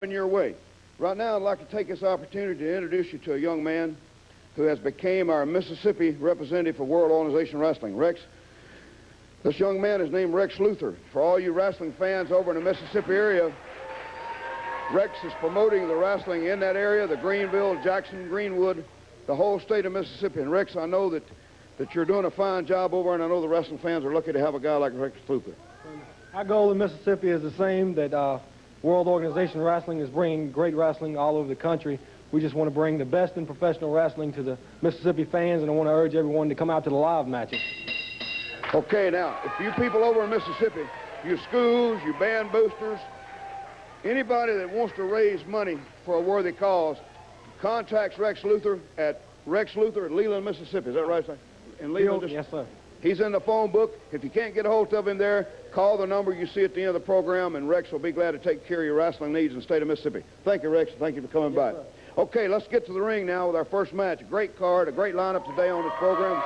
in your way. Right now, I'd like to take this opportunity to introduce you to a young man who has become our Mississippi representative for World Organization Wrestling. Rex, this young man is named Rex Luthor. For all you wrestling fans over in the Mississippi area, Rex is promoting the wrestling in that area, the Greenville, Jackson, Greenwood, the whole state of Mississippi. And Rex, I know that you're doing a fine job over, and I know the wrestling fans are lucky to have a guy like Rex Luthor. Our goal in Mississippi is the same, that World Organization Wrestling is bringing great wrestling all over the country. We just want to bring the best in professional wrestling to the Mississippi fans, and I want to urge everyone to come out to the live matches. Okay, now, if you people over in Mississippi, you schools, you band boosters, anybody that wants to raise money for a worthy cause, contacts Rex Luthor at Leland, Mississippi. Is that right, sir? In Leland? Yes, sir. He's in the phone book. If you can't get a hold of him there, call the number you see at the end of the program, and Rex will be glad to take care of your wrestling needs in the state of Mississippi. Thank you, Rex. Thank you for coming by. Sir. Okay, let's get to the ring now with our first match. A great card, a great lineup today on this program.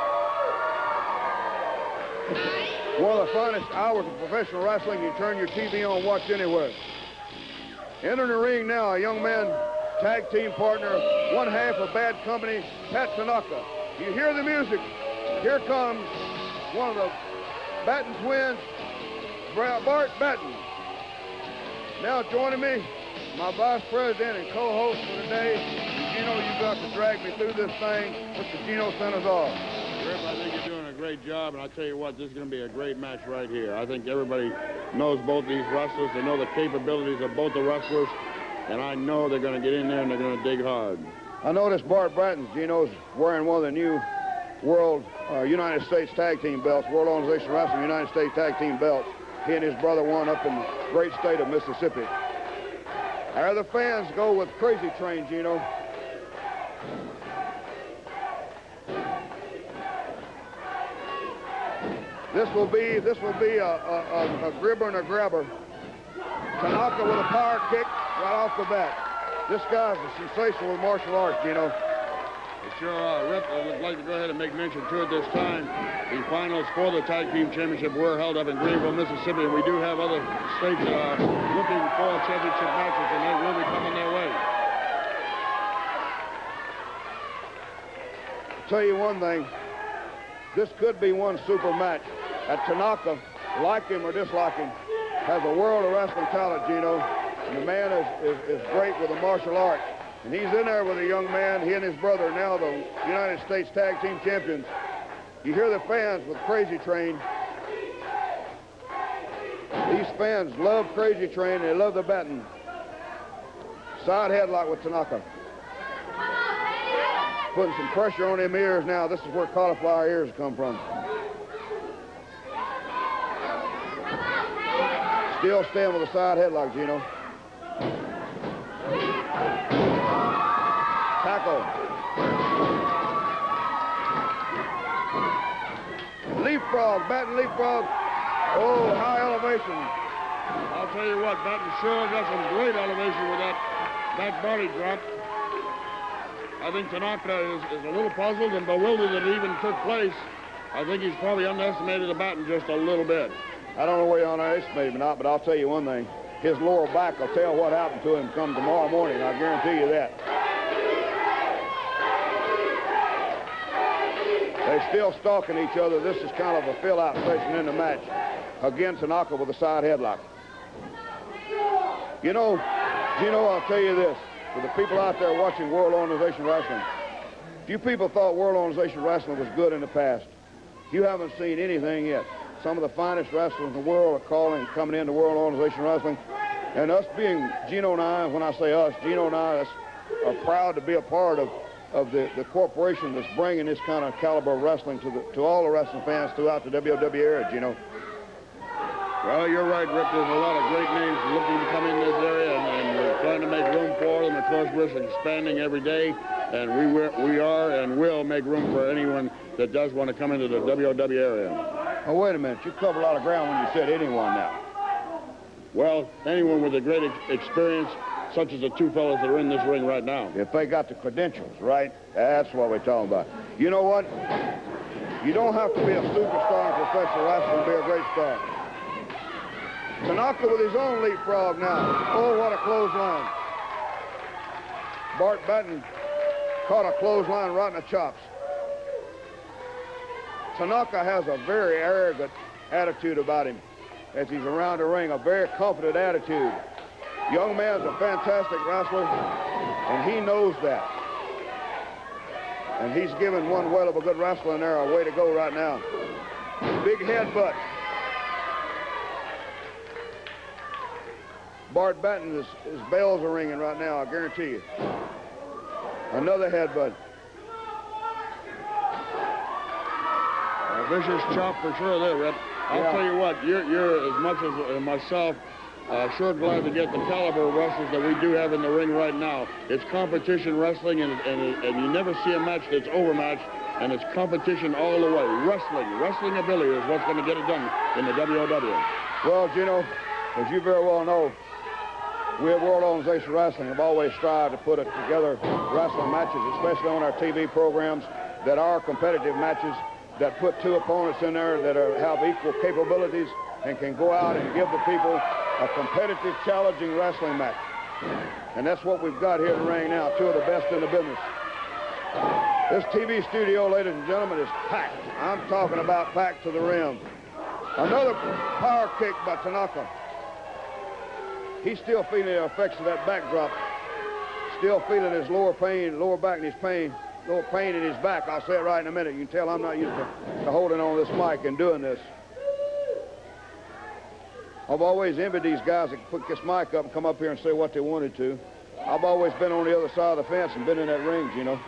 One of the finest hours of professional wrestling you turn your TV on and watch anywhere. Entering the ring now, a young man, tag team partner, one half of Bad Company, Pat Tanaka. You hear the music. Here comes one of the Batten twins, Bart Batten. Now joining me, my vice president and co-host for today, Gino, you got to drag me through this thing, Mr. Gino Sanazar. Rip, I think you're doing a great job, and I tell you what, this is going to be a great match right here. I think everybody knows both these wrestlers. They know the capabilities of both the wrestlers, and I know they're going to get in there and they're going to dig hard. I noticed Bart Batten, Gino's wearing one of the new World United States Tag Team belts, World Organization Wrestling United States Tag Team belts. He and his brother won up in the great state of Mississippi. Our other fans go with Crazy Train, Gino. This will be a gribber and a grabber. Tanaka with a power kick right off the bat. This guy's a sensation with martial arts, Gino. Sure are. Rip, I would like to go ahead and make mention to it this time. The finals for the Tag Team Championship were held up in Greenville, Mississippi, and we do have other states that are looking for championship matches, and they will be coming their way. I'll tell you one thing. This could be one super match. At Tanaka, like him or dislike him, has a world of wrestling talent, Gino. And the man is great with the martial arts. And he's in there with a young man, he and his brother, now the United States Tag Team Champions. You hear the fans with Crazy Train. These fans love Crazy Train, and they love the Batten. Side headlock with Tanaka. Putting some pressure on them ears now. This is where cauliflower ears come from. Still staying with the side headlock, Gino. Tackle. Leapfrog, Batten leapfrog. Oh, high elevation. I'll tell you what, Batten sure got some great elevation with that body drop. I think Tanaka is a little puzzled and bewildered that it even took place. I think he's probably underestimated the Batten just a little bit. I don't know whether you underestimated him or not, but I'll tell you one thing. His lower back will tell what happened to him come tomorrow morning. I guarantee you that. They're still stalking each other. This is kind of a fill-out session in the match. Again, Tanaka with a side headlock. You know, Gino, I'll tell you this. For the people out there watching World Organization Wrestling, if you people thought World Organization Wrestling was good in the past, you haven't seen anything yet. Some of the finest wrestlers in the world are coming into World Organization Wrestling. And us being, Gino and I, when I say us, Gino and I are proud to be a part of the corporation that's bringing this kind of caliber of wrestling to all the wrestling fans throughout the WWE era, Gino. Well, you're right, Rip. There's a lot of great names looking to come in this area, and we're trying to make room for them. Of course, we're expanding every day, and we are and will make room for anyone that does want to come into the WWE area. Oh, wait a minute. You cover a lot of ground when you said anyone now. Well, anyone with a great experience, such as the two fellows that are in this ring right now. If they got the credentials, right? That's what we're talking about. You know what? You don't have to be a superstar in professional wrestling to be a great star. Tanaka with his own leapfrog now. Oh, what a clothesline. Bart Batten caught a clothesline right in the chops. Tanaka has a very arrogant attitude about him as he's around the ring, a very confident attitude. Young man's a fantastic wrestler, and he knows that. And he's giving one well of a good wrestler in there a way to go right now. Big headbutt. Bart Batten, his bells are ringing right now, I guarantee you. Another headbutt. A vicious chop for sure there, Rip. I'll tell you what, you're as much as myself, sure glad to get the caliber of wrestlers that we do have in the ring right now. It's competition wrestling, and you never see a match that's overmatched, and it's competition all the way. Wrestling ability is what's going to get it done in the WOW. Well, Gino, as you very well know, we at World Organization Wrestling have always strived to put together wrestling matches, especially on our TV programs, that are competitive matches, that put two opponents in there that have equal capabilities and can go out and give the people a competitive, challenging wrestling match. And that's what we've got here in the ring now, two of the best in the business. This TV studio, ladies and gentlemen, is packed. I'm talking about packed to the rim. Another power kick by Tanaka. He's still feeling the effects of that backdrop. Still feeling his lower back and his pain, lower pain in his back. I'll say it right in a minute. You can tell I'm not used to holding on this mic and doing this. I've always envied these guys that put this mic up and come up here and say what they wanted to. I've always been on the other side of the fence and been in that ring, you know.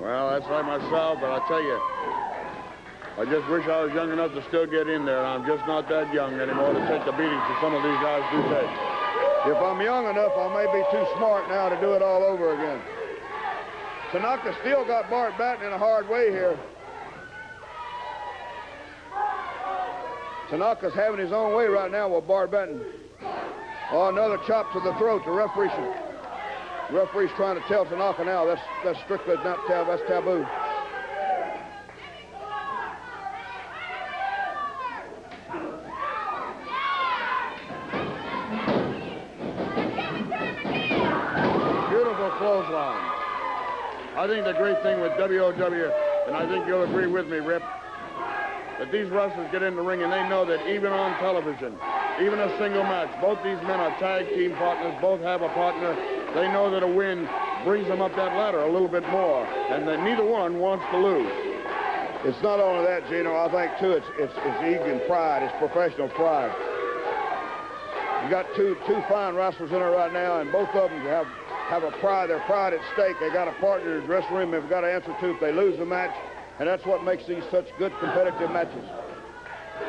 Well, that's like myself, but I tell you, I just wish I was young enough to still get in there, and I'm just not that young anymore to take the beatings that some of these guys do take. If I'm young enough, I may be too smart now to do it all over again. Tanaka still got Bart Batten in a hard way here. Tanaka's having his own way right now with Bart Batten. Oh, another chop to the throat. The referee's trying to tell Tanaka now that's strictly not that's taboo. Beautiful clothesline. I think the great thing with WOW, and I think you'll agree with me, Rip, that these wrestlers get in the ring and they know that even on television, even a single match, both these men are tag team partners, both have a partner. They know that a win brings them up that ladder a little bit more, and that neither one wants to lose. It's not only that, Gino. I think, too, it's ego and pride. It's professional pride. You got two fine wrestlers in there right now, and both of them have a pride, their pride at stake. They got a partner in the dressing room they've got to answer to if they lose the match, and that's what makes these such good competitive matches.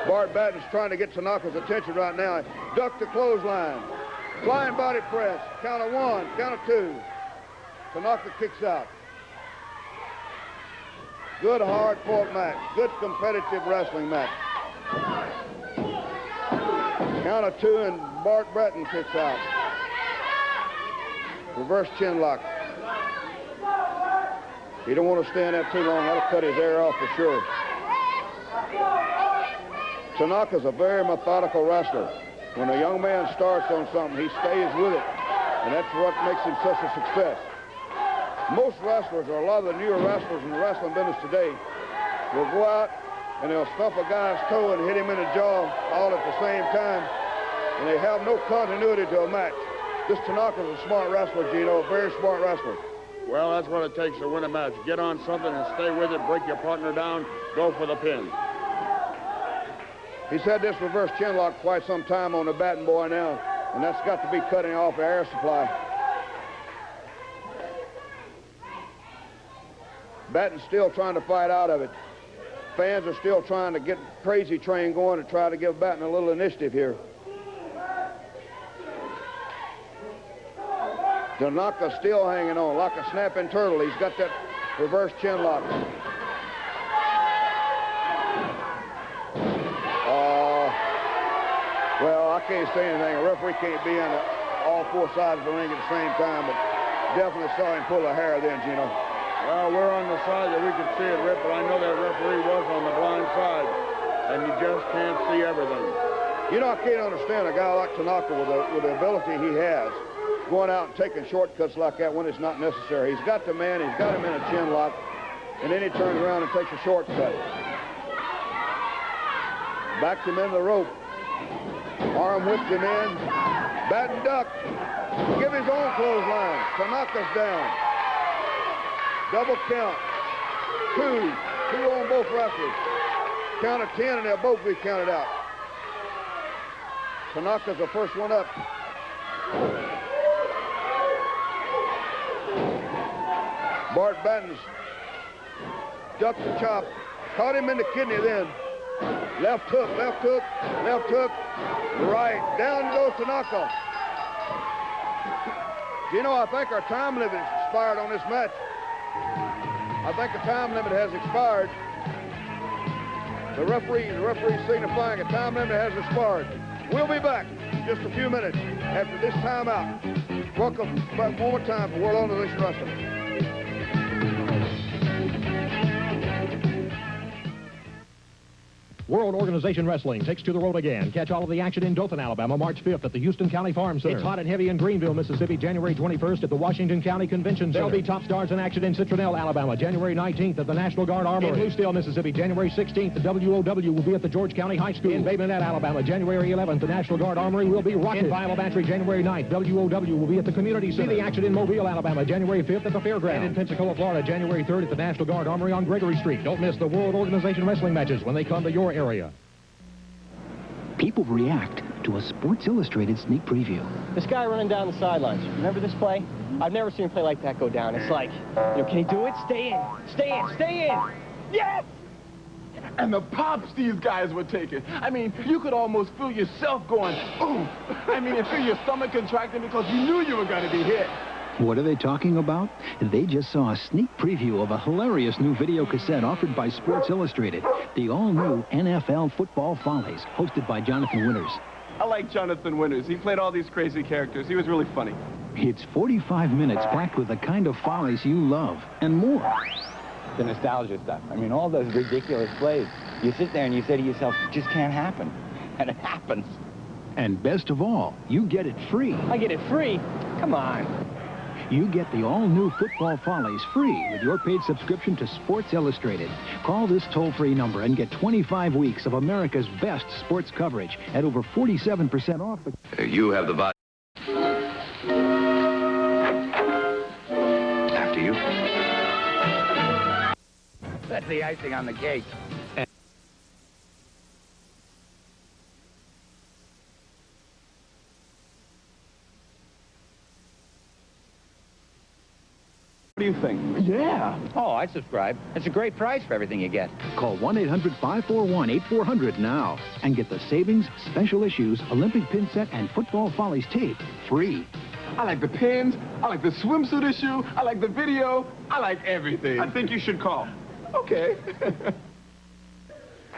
Bart Batten's trying to get Tanaka's attention right now. Duck the clothesline. Flying body press. Count of one, count of two. Tanaka kicks out. Good hard-fought match. Good competitive wrestling match. Count of two, and Bart Batten kicks out. Reverse chin lock. He don't want to stand there too long. That'll cut his air off for sure. Tanaka's a very methodical wrestler. When a young man starts on something, he stays with it, and that's what makes him such a success. Most wrestlers, or a lot of the newer wrestlers in the wrestling business today, will go out and they'll stuff a guy's toe and hit him in the jaw all at the same time, and they have no continuity to a match. This Tanaka's a smart wrestler, Gino, a very smart wrestler. Well, that's what it takes to win a match. Get on something and stay with it, break your partner down, go for the pin. He's had this reverse chin lock quite some time on the Batten boy now, and that's got to be cutting off the air supply. Batten's still trying to fight out of it. Fans are still trying to get Crazy Train going to try to give Batten a little initiative here. Tanaka's still hanging on like a snapping turtle. He's got that reverse chin lock. Well, I can't say anything. A referee can't be on all four sides of the ring at the same time, but definitely saw him pull a hair then, Gino. Well, we're on the side that we can see it, Rip, but I know that referee was on the blind side, and you just can't see everything. You know, I can't understand a guy like Tanaka with the ability he has. going out and taking shortcuts like that when it's not necessary. He's got the man, he's got him in a chin lock, and then he turns around and takes a shortcut. Backed him in the rope. Arm whipped him in. Batten ducked. Give his own clothesline. Tanaka's down. Double count. Two on both wrestlers. Count of 10 and they'll both be counted out. Tanaka's the first one up. Bart Batten's ducked the chop. Caught him in the kidney then. Left hook, left hook, left hook. Right. Down goes Tanaka. You know, I think our time limit expired on this match. I think the time limit has expired. The referee signifying a time limit has expired. We'll be back in just a few minutes after this timeout. Welcome back one more time for World Organization Wrestling. World Organization Wrestling takes to the road again. Catch all of the action in Dothan, Alabama, March 5th at the Houston County Farm Center. It's hot and heavy in Greenville, Mississippi, January 21st at the Washington County Convention Center. There'll be top stars in action in Citronelle, Alabama, January 19th at the National Guard Armory. In Bluestill, Mississippi, January 16th, the WOW will be at the George County High School. In Bay Minette, Alabama, January 11th, the National Guard Armory will be rocking. In Viola Bantry, January 9th, WOW will be at the Community Center. See the action in Mobile, Alabama, January 5th at the Fairgrounds. And in Pensacola, Florida, January 3rd at the National Guard Armory on Gregory Street. Don't miss the World Organization Wrestling matches when they come to your area. People react to a Sports Illustrated sneak preview. This guy running down the sidelines. Remember this play? I've never seen a play like that go down. It's like, can he do it? Stay in, stay in, stay in. Yes! And the pops these guys were taking. I mean, you could almost feel yourself going, ooh. I mean, and feel your stomach contracting because you knew you were going to be hit. What are they talking about? They just saw a sneak preview of a hilarious new video cassette offered by Sports Illustrated. The all-new NFL Football Follies, hosted by Jonathan Winters. I like Jonathan Winters. He played all these crazy characters. He was really funny. It's 45 minutes packed with the kind of follies you love, and more. The nostalgia stuff. I mean, all those ridiculous plays. You sit there and you say to yourself, it just can't happen. And it happens. And best of all, you get it free. I get it free? Come on. You get the all-new Football Follies free with your paid subscription to Sports Illustrated. Call this toll-free number and get 25 weeks of America's best sports coverage at over 47% off. You have the vodka. After you. That's the icing on the cake. What do you think? Yeah. Oh, I'd subscribe. It's a great price for everything you get. Call 1-800-541-8400 now and get the savings, special issues, Olympic pin set, and Football Follies tape free. I like the pins. I like the swimsuit issue. I like the video. I like everything. I think you should call. Okay.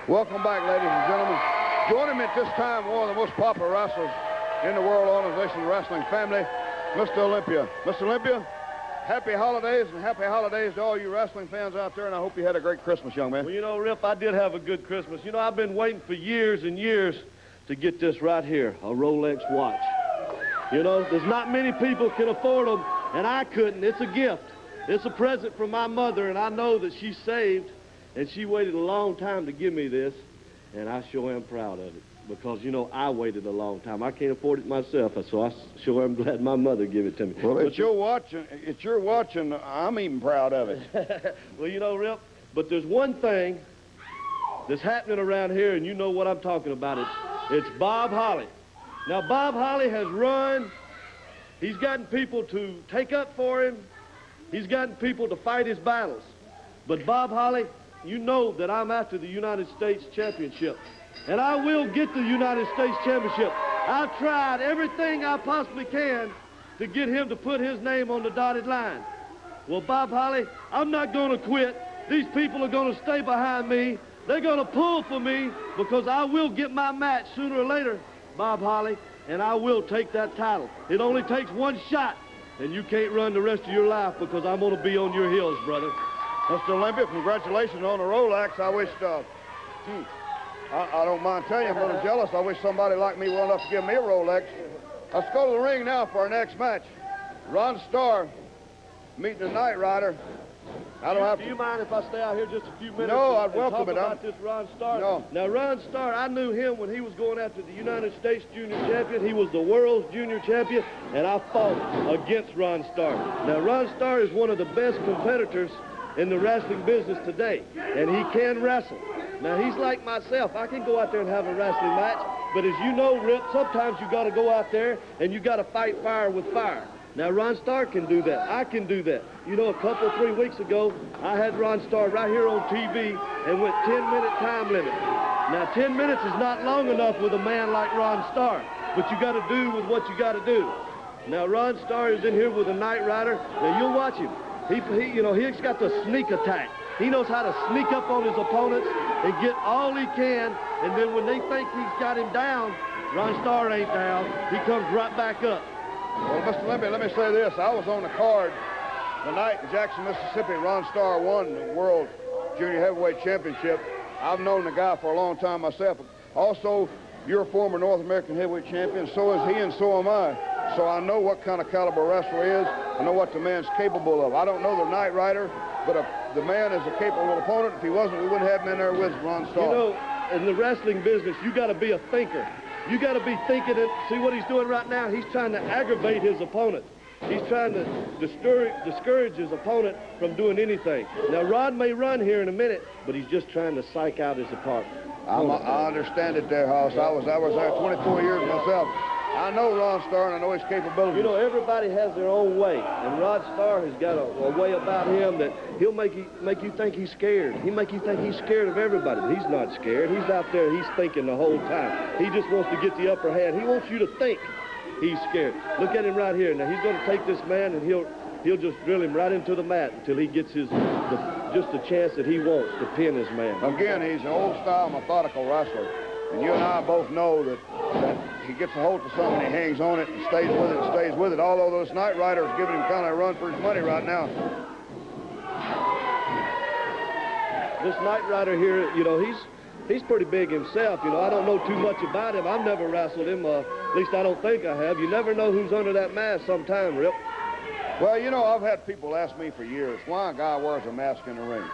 Welcome back, ladies and gentlemen. Joining me at this time, one of the most popular wrestlers in the World Organization Wrestling family, Mr. Olympia. Mr. Olympia, happy holidays, and happy holidays to all you wrestling fans out there, and I hope you had a great Christmas, young man. Well, you know, Rip, I did have a good Christmas. You know, I've been waiting for years and years to get this right here, a Rolex watch. You know, there's not many people can afford them, and I couldn't. It's a gift. It's a present from my mother, and I know that she saved, and she waited a long time to give me this, and I sure am proud of it. Because, you know, I waited a long time. I can't afford it myself, so I sure am glad my mother gave it to me. Well, it's your watch, and I'm even proud of it. Well, you know, Rip, but there's one thing that's happening around here, and you know what I'm talking about. It's Bob Holly. Now, Bob Holly has run. He's gotten people to take up for him. He's gotten people to fight his battles. But Bob Holly, you know that I'm after the United States Championship. And I will get the United States Championship. I've tried everything I possibly can to get him to put his name on the dotted line. Well, Bob Holly, I'm not going to quit. These people are going to stay behind me. They're going to pull for me because I will get my match sooner or later, Bob Holly, and I will take that title. It only takes one shot, and you can't run the rest of your life because I'm going to be on your heels, brother. Mr. Olympia, congratulations on the Rolex. I wish... I don't mind telling you, I'm a little jealous. I wish somebody like me well enough to give me a Rolex. Let's go to the ring now for our next match. Ron Starr meeting the Knight Rider. I don't have to. Do you mind if I stay out here just a few minutes? No, and I'd welcome talk it. about this Ron Starr? No. Now, Ron Starr, I knew him when he was going after the United States Junior Champion. He was the world's Junior Champion, and I fought against Ron Starr. Now, Ron Starr is one of the best competitors in the wrestling business today, and he can wrestle. Now, he's like myself. I can go out there and have a wrestling match, but as you know, Rip, sometimes you got to go out there and you got to fight fire with fire. Now, Ron Starr can do that. I can do that. You know, a couple, 3 weeks ago, I had Ron Starr right here on TV and went 10-minute time limit. Now, 10 minutes is not long enough with a man like Ron Starr, but you got to do with what you got to do. Now, Ron Starr is in here with a Knight Rider. Now, you'll watch him. He's got the sneak attack. He knows how to sneak up on his opponents and get all he can, and then when they think he's got him down, Ron Starr ain't down. He comes right back up. Well, Mr. Olympia, let me say this. I was on the card the night in Jackson, Mississippi. Ron Starr won the World Junior Heavyweight Championship. I've known the guy for a long time myself. Also, you're a former North American Heavyweight Champion. So is he, and so am I. So I know what kind of caliber wrestler he is. I know what the man's capable of. I don't know the Knight Rider, but the man is a capable opponent. If he wasn't, we wouldn't have him in there with Ron Starr. You know, in the wrestling business, you got to be a thinker. You got to be thinking, see what he's doing right now? He's trying to aggravate his opponent. He's trying to discourage his opponent from doing anything. Now, Rod may run here in a minute, but he's just trying to psych out his opponent. I understand it there, Hoss. I was there 24 years myself. I know Ron Starr, and I know his capabilities. You know, everybody has their own way, and Rod Starr has got a way about him that he'll make you think he's scared. He'll make you think he's scared of everybody, but he's not scared. He's out there, he's thinking the whole time. He just wants to get the upper hand. He wants you to think he's scared. Look at him right here. Now, he's going to take this man, and he'll just drill him right into the mat until he gets just the chance that he wants to pin his man. Again, he's an old-style, methodical wrestler. And you and I both know that he gets a hold of something, he hangs on it and stays with it and stays with it. Although those Knight Riders are giving him kind of a run for his money right now. This Knight Rider here, you know, he's pretty big himself. You know, I don't know too much about him. I've never wrestled him. At least I don't think I have. You never know who's under that mask sometime, Rip. Well, you know, I've had people ask me for years why a guy wears a mask in the ring.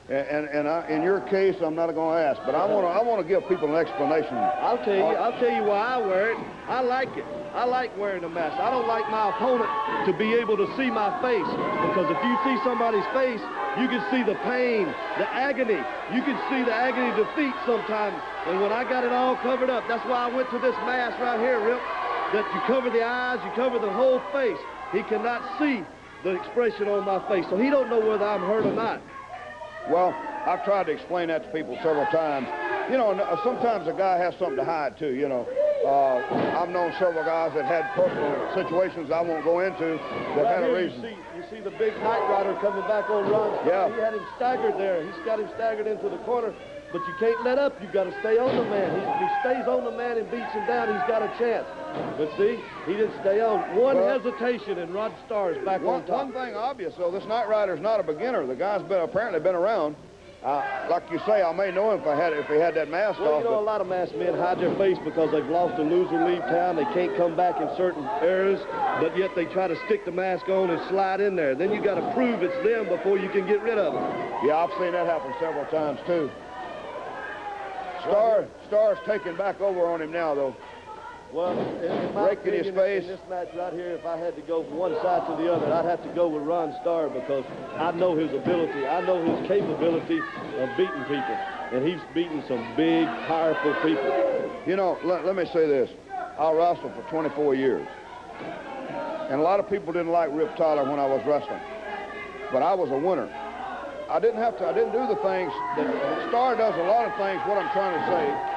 And in your case, I'm not going to ask, but I want to give people an explanation. I'll tell you why I wear it. I like it. I like wearing a mask. I don't like my opponent to be able to see my face, because if you see somebody's face, you can see the pain, the agony. You can see the agony of defeat sometimes. And when I got it all covered up, that's why I went to this mask right here, Rip, that you cover the eyes, you cover the whole face. He cannot see the expression on my face, so he don't know whether I'm hurt or not. Well, I've tried to explain that to people several times. You know, sometimes a guy has something to hide, too, you know. I've known several guys that had personal situations I won't go into that had a reason. You see the big Knight Rider coming back on Ron. Yeah. He had him staggered there. He's got him staggered into the corner, but you can't let up. You've got to stay on the man. If he stays on the man and beats him down, he's got a chance. But see, he didn't stay on. One hesitation, and Rod Starr is back on top. One thing obvious, though, this Knight Rider's not a beginner. The guy's apparently been around. Like you say, I may know him if he had that mask well, off. You know, a lot of masked men hide their face because they've lost a loser, leave town. They can't come back in certain areas, but yet they try to stick the mask on and slide in there. Then you got to prove it's them before you can get rid of them. Yeah, I've seen that happen several times, too. Star's taking back over on him now, though. Well, in my opinion, his face. in this match right here, if I had to go from one side to the other, I'd have to go with Ron Starr, because I know his ability. I know his capability of beating people. And he's beaten some big, powerful people. You know, let me say this. I wrestled for 24 years. And a lot of people didn't like Rip Tyler when I was wrestling. But I was a winner. I didn't do the things that Starr does. A lot of things, what I'm trying to say,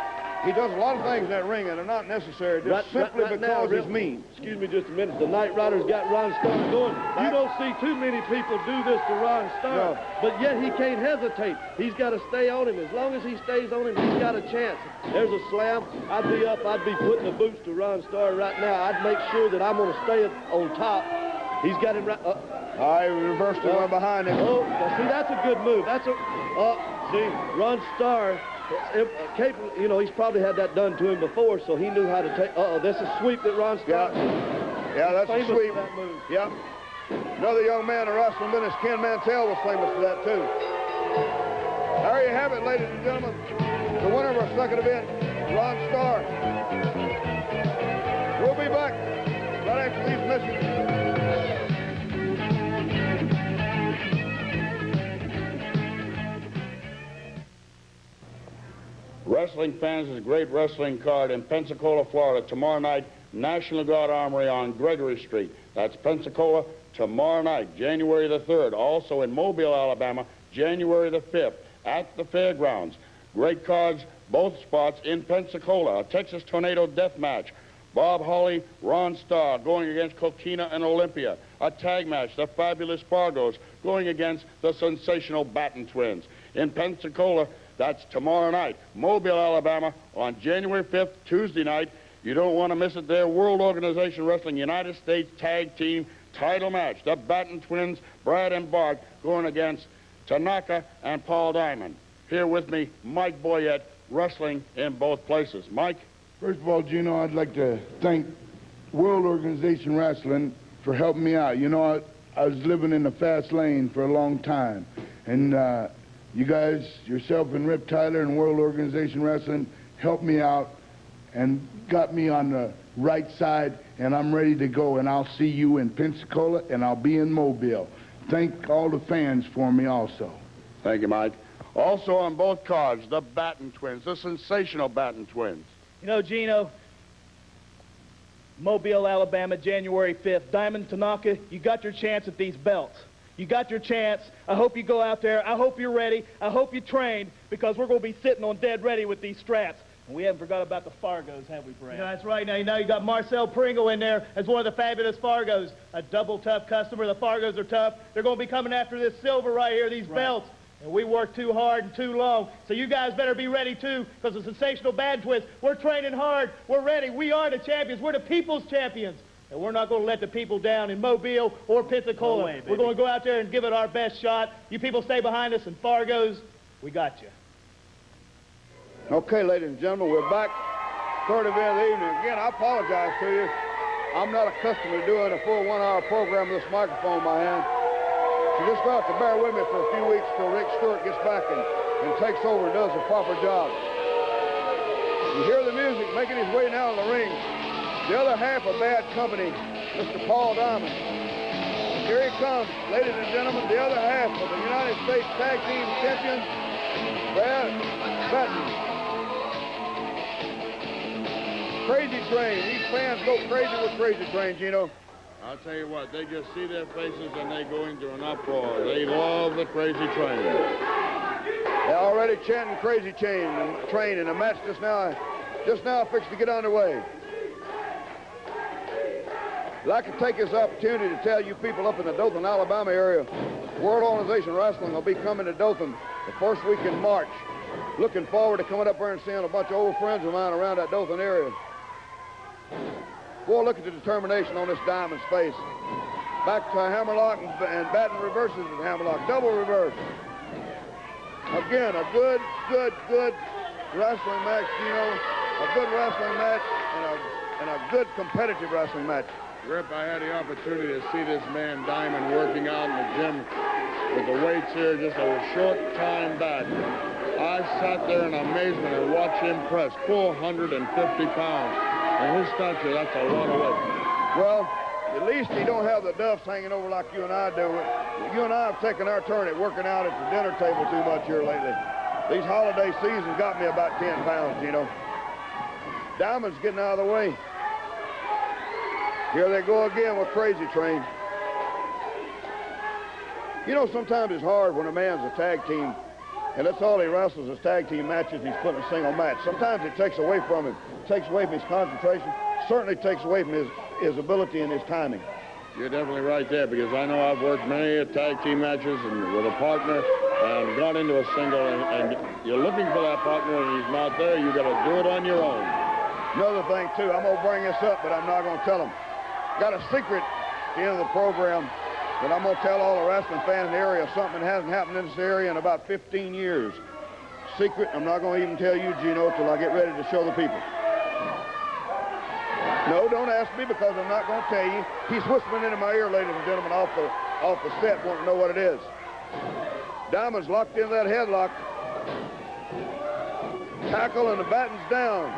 he does a lot of things in that ring, and they're not necessary simply because he's mean. Excuse me just a minute. The Knight Rider's got Ron Starr going. You don't see too many people do this to Ron Starr, but yet he can't hesitate. He's got to stay on him. As long as he stays on him, he's got a chance. There's a slam. I'd be putting the boots to Ron Starr right now. I'd make sure that I'm going to stay on top. He's got him right up. I reversed the one behind him. Oh, see, that's a good move. See, Ron Starr, capable, you know, he's probably had that done to him before, so he knew how to take. That's a sweep that Ron Starr. Yeah, that's a famous sweep. for that move. Yep. Another young man in wrestling business, Ken Mantell, was famous for that, too. There you have it, ladies and gentlemen. The winner of our second event, Ron Starr. We'll be back right after these messages. Wrestling fans, is a great wrestling card in Pensacola, Florida. Tomorrow night, National Guard Armory on Gregory Street. That's Pensacola tomorrow night, January the 3rd. Also in Mobile, Alabama, January the 5th at the fairgrounds. Great cards, both spots in Pensacola. A Texas Tornado Death Match. Bob Holly, Ron Starr going against Kokina and Olympia. A tag match, the fabulous Fargos going against the sensational Batten twins. In Pensacola, that's tomorrow night. Mobile, Alabama, on January 5th, Tuesday night. You don't want to miss it there. World Organization Wrestling United States Tag Team title match. The Batten twins, Brad and Bart, going against Tanaka and Paul Diamond. Here with me, Mike Boyette, wrestling in both places. Mike? First of all, Gino, I'd like to thank World Organization Wrestling for helping me out. You know, I was living in the fast lane for a long time. And you guys, yourself and Rip Tyler and World Organization Wrestling, helped me out and got me on the right side, and I'm ready to go. And I'll see you in Pensacola, and I'll be in Mobile. Thank all the fans for me also. Thank you, Mike. Also on both cards, the Batten twins, the sensational Batten twins. You know, Gino, Mobile, Alabama, January 5th. Diamond Tanaka, you got your chance at these belts. You got your chance. I hope you go out there. I hope you're ready. I hope you trained, because we're going to be sitting on dead ready with these straps. And we haven't forgot about the Fargos, have we, Brad? That's right. Now, you got Marcel Pringle in there as one of the fabulous Fargos. A double tough customer. The Fargos are tough. They're going to be coming after this silver right here, these belts. And we worked too hard and too long. So you guys better be ready, too, because the sensational Bad Twins, we're training hard. We're ready. We are the champions. We're the people's champions. And we're not going to let the people down in Mobile or Pensacola. We're going to go out there and give it our best shot. You people stay behind us, and Fargos, we got you. Okay, ladies and gentlemen, we're back. Third event of the evening. Again, I apologize to you. I'm not accustomed to doing a full 1-hour program with this microphone in my hand. So just got to bear with me for a few weeks till Rick Stewart gets back and takes over and does a proper job. You hear the music making his way now in the ring. The other half of Bad Company, Mr. Paul Diamond. Here he comes, ladies and gentlemen, the other half of the United States Tag Team Champions, Brad Batten. Crazy Train. These fans go crazy with Crazy Train, Gino. I'll tell you what, they just see their faces and they go into an uproar. They love the Crazy Train. They're already chanting Crazy Train, and the match just now fixed to get underway. I'd like to take this opportunity to tell you people up in the Dothan, Alabama area, World Organization Wrestling will be coming to Dothan the first week in March. Looking forward to coming up there and seeing a bunch of old friends of mine around that Dothan area. Boy, look at the determination on this Diamond's face. Back to a hammerlock, and Batten reverses the hammerlock. Double reverse. Again, a good wrestling match, Gino. A good wrestling match and a good competitive wrestling match. Rip, I had the opportunity to see this man Diamond working out in the gym with the weights here just a short time back. I sat there in amazement and watched him press 450 pounds. And his stature, that's a lot of weight. Well, at least he don't have the duffs hanging over like you and I do. You and I have taken our turn at working out at the dinner table too much here lately. These holiday seasons got me about 10 pounds, you know. Diamond's getting out of the way. Here they go again with Crazy Train. You know, sometimes it's hard when a man's a tag team, and that's all he wrestles is tag team matches, and he's putting a single match. Sometimes it takes away from him. Takes away from his concentration. Certainly takes away from his ability and his timing. You're definitely right there, because I know I've worked many tag team matches and with a partner and got into a single, and you're looking for that partner and he's not there. You got to do it on your own. Another thing, too, I'm going to bring this up, but I'm not going to tell them. Got a secret at the end of the program that I'm going to tell all the wrestling fans in the area. Something that hasn't happened in this area in about 15 years. Secret, I'm not going to even tell you, Gino, till I get ready to show the people. No, don't ask me because I'm not going to tell you. He's whispering into my ear, ladies and gentlemen, off the set, wanting to know what it is. Diamond's locked into that headlock. Tackle and the Batten's down.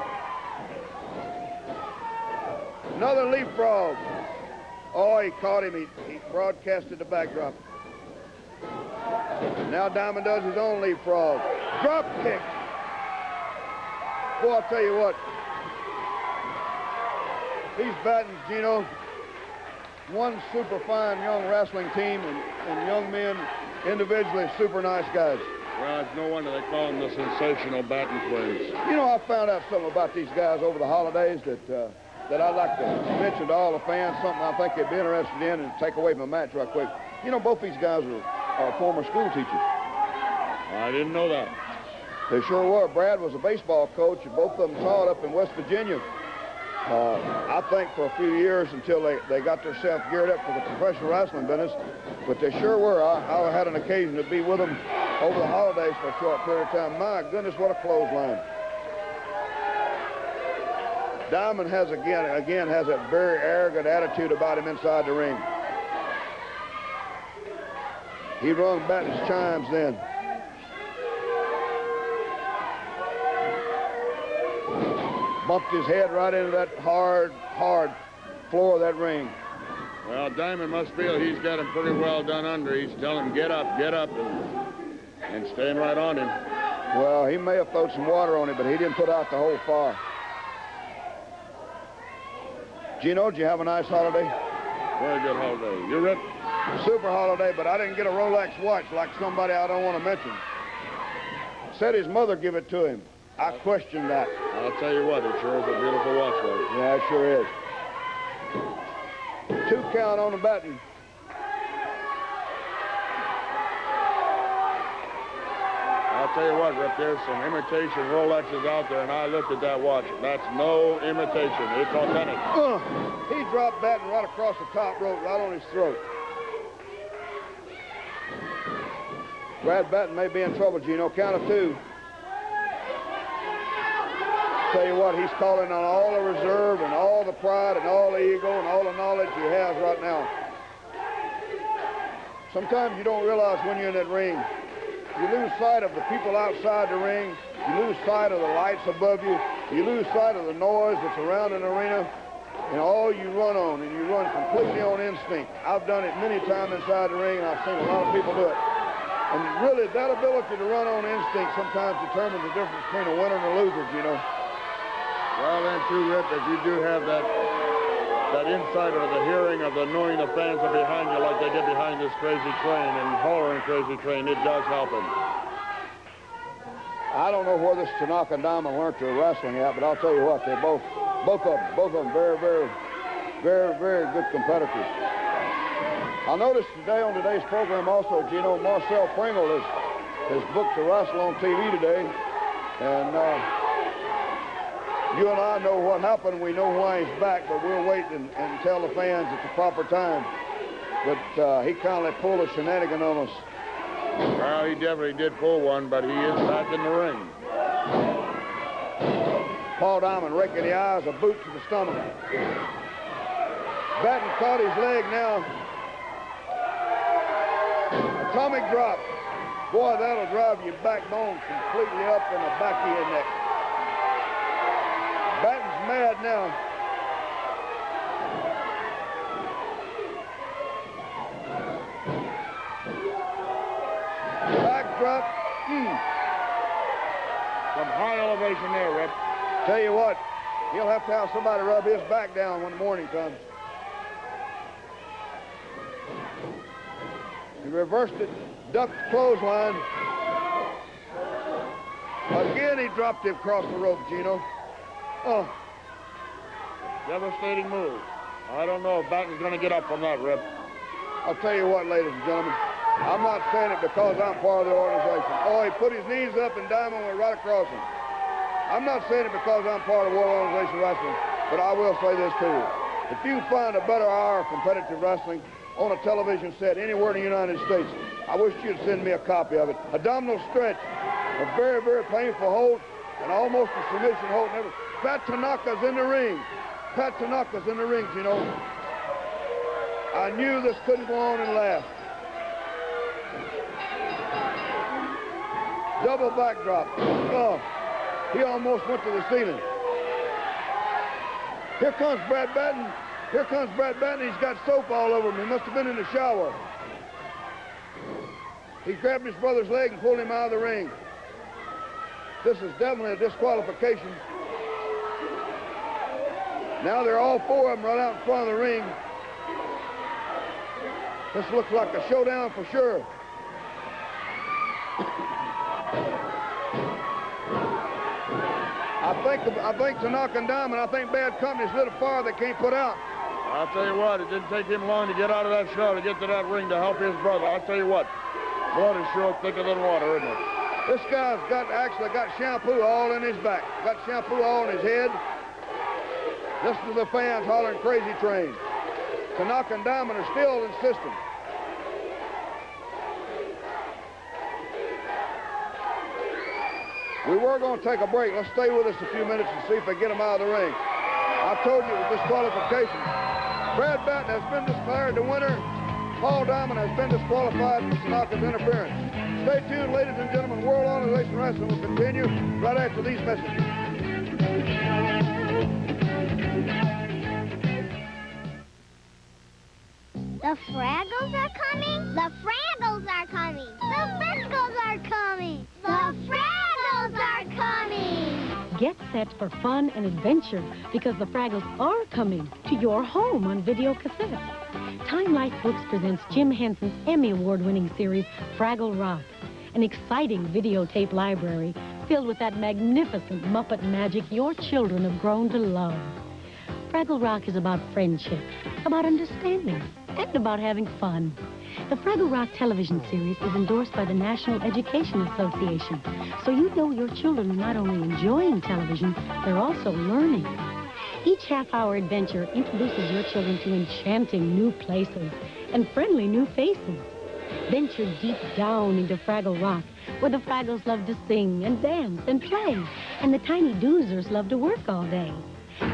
Another leapfrog. Oh, he caught him. He broadcasted the backdrop. Now Diamond does his own leapfrog. Drop kick. Boy, I'll tell you what. These Battens, Gino, one super fine young wrestling team and young men individually, super nice guys. Well, it's no wonder they call them the sensational Batten twins. You know, I found out something about these guys over the holidays that I'd like to mention to all the fans, something I think they'd be interested in and take away from the match right quick. You know, both these guys are former school teachers. I didn't know that. They sure were. Brad was a baseball coach, and both of them taught up in West Virginia. I think for a few years until they got themselves geared up for the professional wrestling business, but they sure were. I had an occasion to be with them over the holidays for a short period of time. My goodness, what a clothesline. Diamond has again has that very arrogant attitude about him inside the ring. He rung Batten's chimes then. Bumped his head right into that hard floor of that ring. Well, Diamond must feel he's got him pretty well done under. He's telling him, get up, and staying right on him. Well, he may have thrown some water on him, but he didn't put out the whole fire. Gino, did you have a nice holiday? Very good holiday. You Rip? Super holiday, but I didn't get a Rolex watch like somebody I don't want to mention. Said his mother give it to him. I questioned that. I'll tell you what, it sure is a beautiful watch, though. Yeah, it sure is. 2 count on the Batten. I'll tell you what, Rip, there's some imitation Rolexes out there, and I looked at that watch. That's no imitation. It's authentic. He dropped Batten right across the top rope, right on his throat. Brad Batten may be in trouble, Gino. Count of 2. Tell you what, he's calling on all the reserve and all the pride and all the ego and all the knowledge he has right now. Sometimes you don't realize when you're in that ring. You lose sight of the people outside the ring. You lose sight of the lights above you. You lose sight of the noise that's around an arena. And all you run on, and you run completely on instinct. I've done it many times inside the ring, and I've seen a lot of people do it. And really, that ability to run on instinct sometimes determines the difference between a winner and a loser, you know. Well, then, too, Rip, if you do have that insight or the hearing of the knowing the fans are behind you like they get behind this crazy train and hollering crazy train, it does help them. I don't know where this Tanaka and Diamond learned their wrestling at, but I'll tell you what, they're both of them very, very, very, very good competitors. I noticed today on today's program also, Gino, Marcel Pringle has booked to wrestle on TV today, and you and I know what happened. We know why he's back, but we'll wait and tell the fans at the proper time. But he kindly pulled a shenanigan on us. Well, he definitely did pull one, but he is back in the ring. Paul Diamond raking the eyes, a boot to the stomach. Batten caught his leg now. Atomic drop. Boy, that'll drive your backbone completely up in the back of your neck. Batten's mad now. Backdrop. Some high elevation there, Rip. Tell you what, he'll have to have somebody rub his back down when the morning comes. He reversed it, ducked the clothesline. Again, he dropped him across the rope, Gino. Oh. Devastating move. I don't know if Batten's going to get up from that, Rip. I'll tell you what, ladies and gentlemen, I'm not saying it because I'm part of the organization. Oh, he put his knees up and Diamond went right across him. I'm not saying it because I'm part of World Organization Wrestling, but I will say this to you. If you find a better hour of competitive wrestling on a television set anywhere in the United States, I wish you'd send me a copy of it. Abdominal stretch, a very, very painful hold, and almost a submission hold. Fat Tanaka's in the ring. Pat Tanaka's in the rings, you know. I knew this couldn't go on and last. Double backdrop. Oh, he almost went to the ceiling. Here comes Brad Batten. Here comes Brad Batten. He's got soap all over him. He must have been in the shower. He grabbed his brother's leg and pulled him out of the ring. This is definitely a disqualification. Now they're all four of them right out in front of the ring. This looks like a showdown for sure. I think Tanaka and Diamond, I think Bad Company's lit a fire they can't put out. I'll tell you what, it didn't take him long to get out of that show, to get to that ring to help his brother. I'll tell you what, blood is sure thicker than water, isn't it? This guy's actually got shampoo all in his back, got shampoo all in his head. Listen to the fans hollering Crazy Train. Tanaka and Diamond are still insistent. We were going to take a break. Let's stay with us a few minutes and see if they get him out of the ring. I told you it was disqualification. Brad Batten has been declared the winner. Paul Diamond has been disqualified for Tanaka's interference. Stay tuned, ladies and gentlemen. World Organization Wrestling will continue right after these messages. The Fraggles are coming. The Fraggles are coming. The Friscos are coming. The Fraggles are coming. Get set for fun and adventure because the Fraggles are coming to your home on video cassette. Time Life Books presents Jim Henson's Emmy Award-winning series, Fraggle Rock, an exciting videotape library filled with that magnificent Muppet magic your children have grown to love. Fraggle Rock is about friendship, about understanding, and about having fun. The Fraggle Rock television series is endorsed by the National Education Association, so you know your children are not only enjoying television, they're also learning. Each half-hour adventure introduces your children to enchanting new places and friendly new faces. Venture deep down into Fraggle Rock, where the Fraggles love to sing and dance and play, and the tiny doozers love to work all day.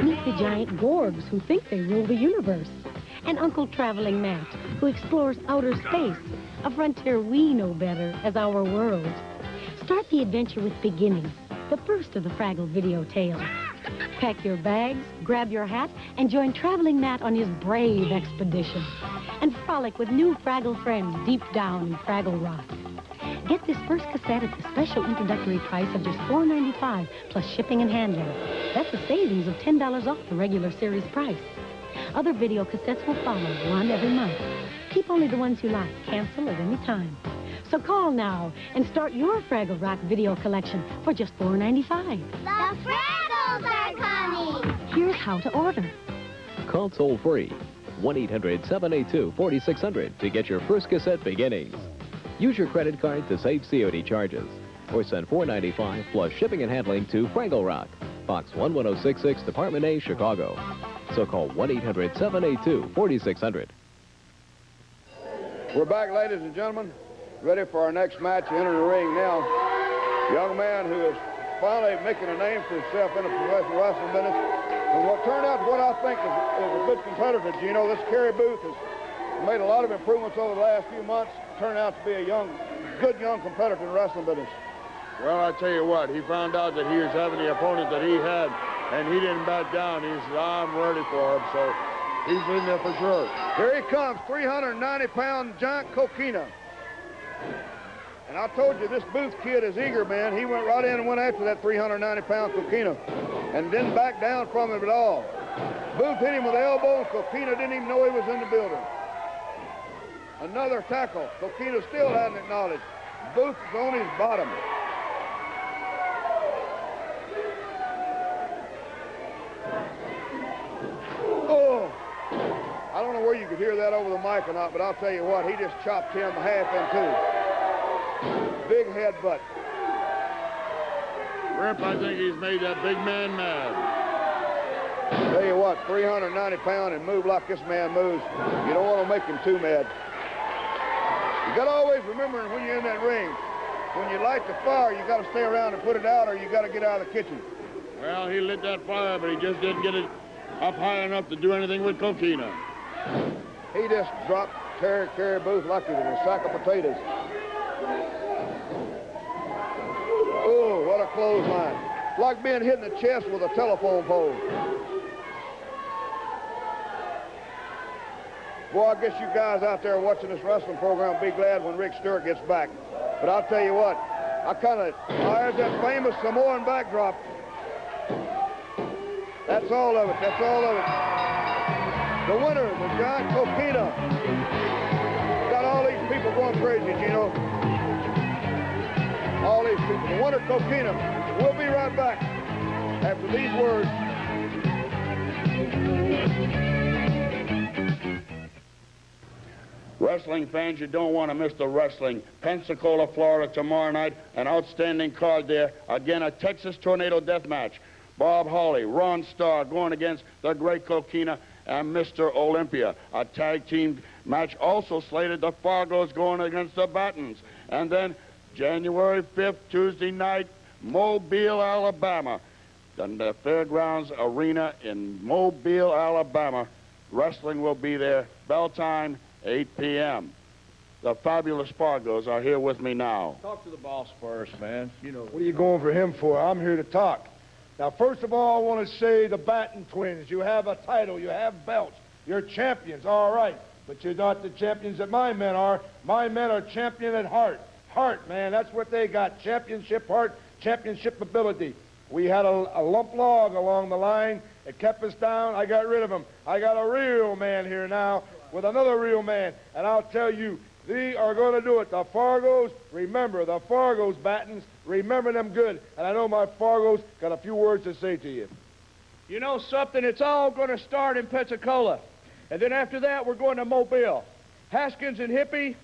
Meet the giant Gorgs who think they rule the universe, and Uncle Traveling Matt, who explores outer space, a frontier we know better as our world. Start the adventure with Beginnings, the first of the Fraggle video tales. Pack your bags, grab your hat, and join Traveling Matt on his brave expedition. And frolic with new Fraggle friends deep down in Fraggle Rock. Get this first cassette at the special introductory price of just $4.95 plus shipping and handling. That's a savings of $10 off the regular series price. Other video cassettes will follow, one every month. Keep only the ones you like. Cancel at any time. So call now and start your Fraggle Rock video collection for just $4.95. The Fraggles are coming. Here's how to order. Call toll-free 1-800-782-4600 to get your first cassette Beginnings. Use your credit card to save COD charges, or send $4.95 plus shipping and handling to Fraggle Rock, Box 11066, Department A, Chicago. So call 1-800-782-4600. We're back, ladies and gentlemen, ready for our next match. Enter the ring now. Young man who is finally making a name for himself in the professional wrestling business. And what turned out to what I think is a good competitor, Gino. This Cary Booth has made a lot of improvements over the last few months. Turned out to be a good young competitor in the wrestling business. Well, I tell you what, he found out that he was having the opponent that he had, and he didn't back down. He said, I'm ready for him, so he's in there for sure. Here he comes, 390-pound giant Kokina. And I told you, this Booth kid is eager, man. He went right in and went after that 390-pound Kokina and didn't back down from him at all. Booth hit him with the elbow, and Kokina didn't even know he was in the building. Another tackle. Kokina still hadn't acknowledged. Booth is on his bottom. Oh, I don't know where you could hear that over the mic or not, but I'll tell you what, he just chopped him half in two. Big headbutt. Rip, I think he's made that big man mad. Tell you what, 390 pound and move like this man moves, you don't want to make him too mad. You got to always remember when you're in that ring, when you light the fire, you got to stay around and put it out, or you got to get out of the kitchen. Well, he lit that fire, but he just didn't get it up high enough to do anything with Kokina. He just dropped Kerry Booth like it was a sack of potatoes. Oh, what a clothesline. Like being hit in the chest with a telephone pole. Boy, I guess you guys out there watching this wrestling program will be glad when Rick Stewart gets back. But I'll tell you what, there's that famous Samoan backdrop. That's all of it, that's all of it. The winner, the giant Kokina. Got all these people going crazy, Gino. All these people. The winner, Kokina. We'll be right back after these words. Wrestling fans, you don't want to miss the wrestling. Pensacola, Florida, tomorrow night, an outstanding card there. Again, a Texas Tornado death match. Bob Holly, Ron Starr going against the great Kokina and Mr. Olympia. A tag team match also slated. The Fargos going against the Battens. And then January 5th, Tuesday night, Mobile, Alabama. The Fairgrounds Arena in Mobile, Alabama. Wrestling will be there. Bell time, 8 p.m. The fabulous Fargos are here with me now. Talk to the boss first, man. You know. What are you going for him for? I'm here to talk. Now, first of all, I want to say the Batten twins, you have a title, you have belts, you're champions, all right. But you're not the champions that my men are. My men are champion at heart. Heart, man, that's what they got. Championship heart, championship ability. We had a lump log along the line. It kept us down. I got rid of him. I got a real man here now with another real man. And I'll tell you, they are going to do it. The Fargos, remember, the Fargos, Battens, remember them good. And I know my Fargos got a few words to say to you. You know something? It's all going to start in Pensacola. And then after that, we're going to Mobile. Haskins and Hippie,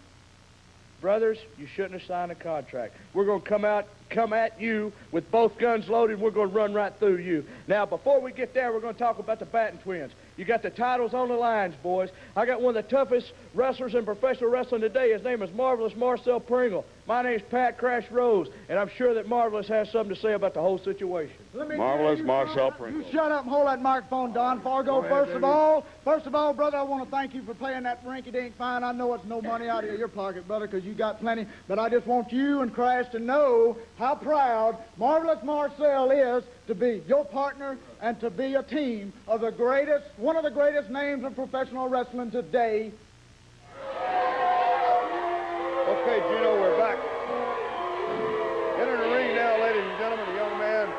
brothers, you shouldn't have signed a contract. We're going to come at you with both guns loaded. We're going to run right through you. Now, before we get there, we're going to talk about the Batten twins. You got the titles on the lines, boys. I got one of the toughest wrestlers in professional wrestling today. His name is Marvelous Marcel Pringle. My name's Pat Crash Rose, and I'm sure that Marvelous has something to say about the whole situation. Marvelous Marcel Pringle. You shut up and hold that microphone, Don Fargo. First of all, brother, I want to thank you for playing that rinky-dink fine. I know it's no money out of your pocket, brother, because you got plenty, but I just want you and Crash to know how proud Marvelous Marcel is to be your partner and to be a team of the greatest, one of the greatest names in professional wrestling today. Okay, Gino, we're back. Entering the ring now, ladies and gentlemen, a young man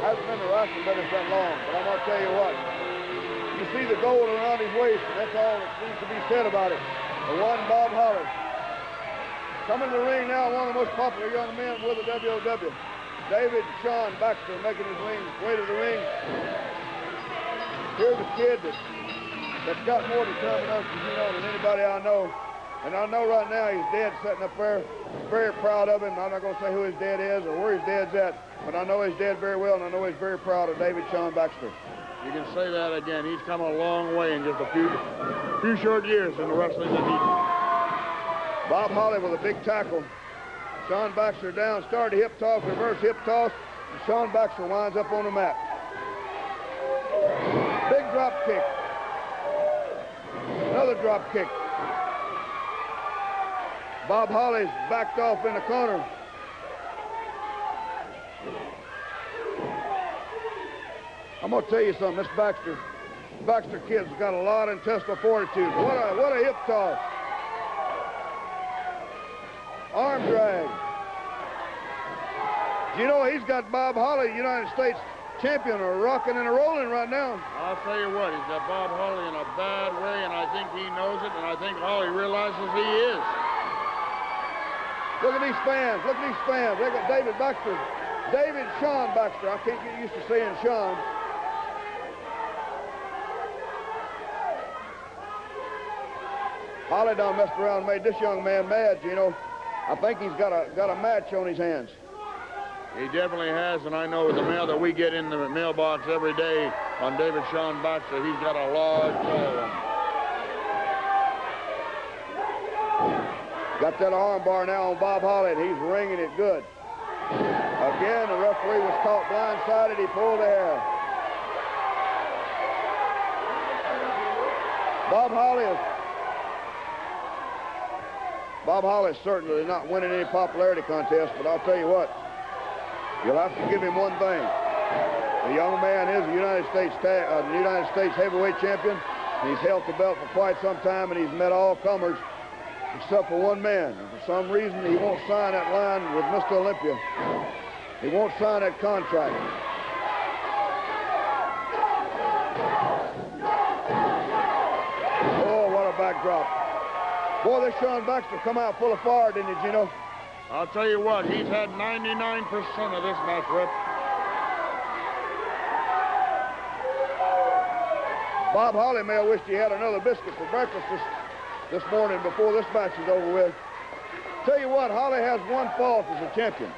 hasn't been to wrestling business that long, but I'm going to tell you what. You see the gold around his waist, and that's all that needs to be said about it. The one, Bob Holly. Coming to the ring now, one of the most popular young men with the WOW. David Sean Baxter making his way to the ring. Here's a kid that's got more determination, you know, than anybody I know. And I know right now his dad's sitting up there, very proud of him. I'm not going to say who his dad is or where his dad's at, but I know his dad very well, and I know he's very proud of David Sean Baxter. You can say that again. He's come a long way in just a few short years in the wrestling that he... Bob Holly with a big tackle. Sean Baxter down, started hip toss, reverse hip toss, and Sean Baxter winds up on the mat. Big drop kick. Another drop kick. Bob Holly's backed off in the corner. I'm going to tell you something, this Baxter kid's got a lot of intestinal fortitude. What a hip toss. Arm drag. You know, he's got Bob Holly, United States champion, rocking and rolling right now. I'll tell you what, he's got Bob Holly in a bad way, and I think he knows it, and I think Holly realizes he is. Look at these fans. Look at these fans. They got David Baxter. David Sean Baxter. I can't get used to saying Sean. Holly done messed around and made this young man mad, you know. I think he's got a match on his hands. He definitely has, and I know with the mail that we get in the mailbox every day on David Sean Baxter, he's got a large following. Got that arm bar now on Bob Holly, and he's ringing it good. Again, the referee was caught blindsided. He pulled the hair. Bob Holly is certainly not winning any popularity contest, but I'll tell you what, you'll have to give him one thing. The young man is a United States heavyweight champion. He's held the belt for quite some time, and he's met all comers except for one man. And for some reason, he won't sign that line with Mr. Olympia. He won't sign that contract. Oh, what a backdrop. Boy, this Sean Baxter come out full of fire, didn't he, Gino? I'll tell you what, he's had 99% of this match, Rip. Bob Holly may have wished he had another biscuit for breakfast this morning before this match is over with. Tell you what, Holly has one fault as a champion.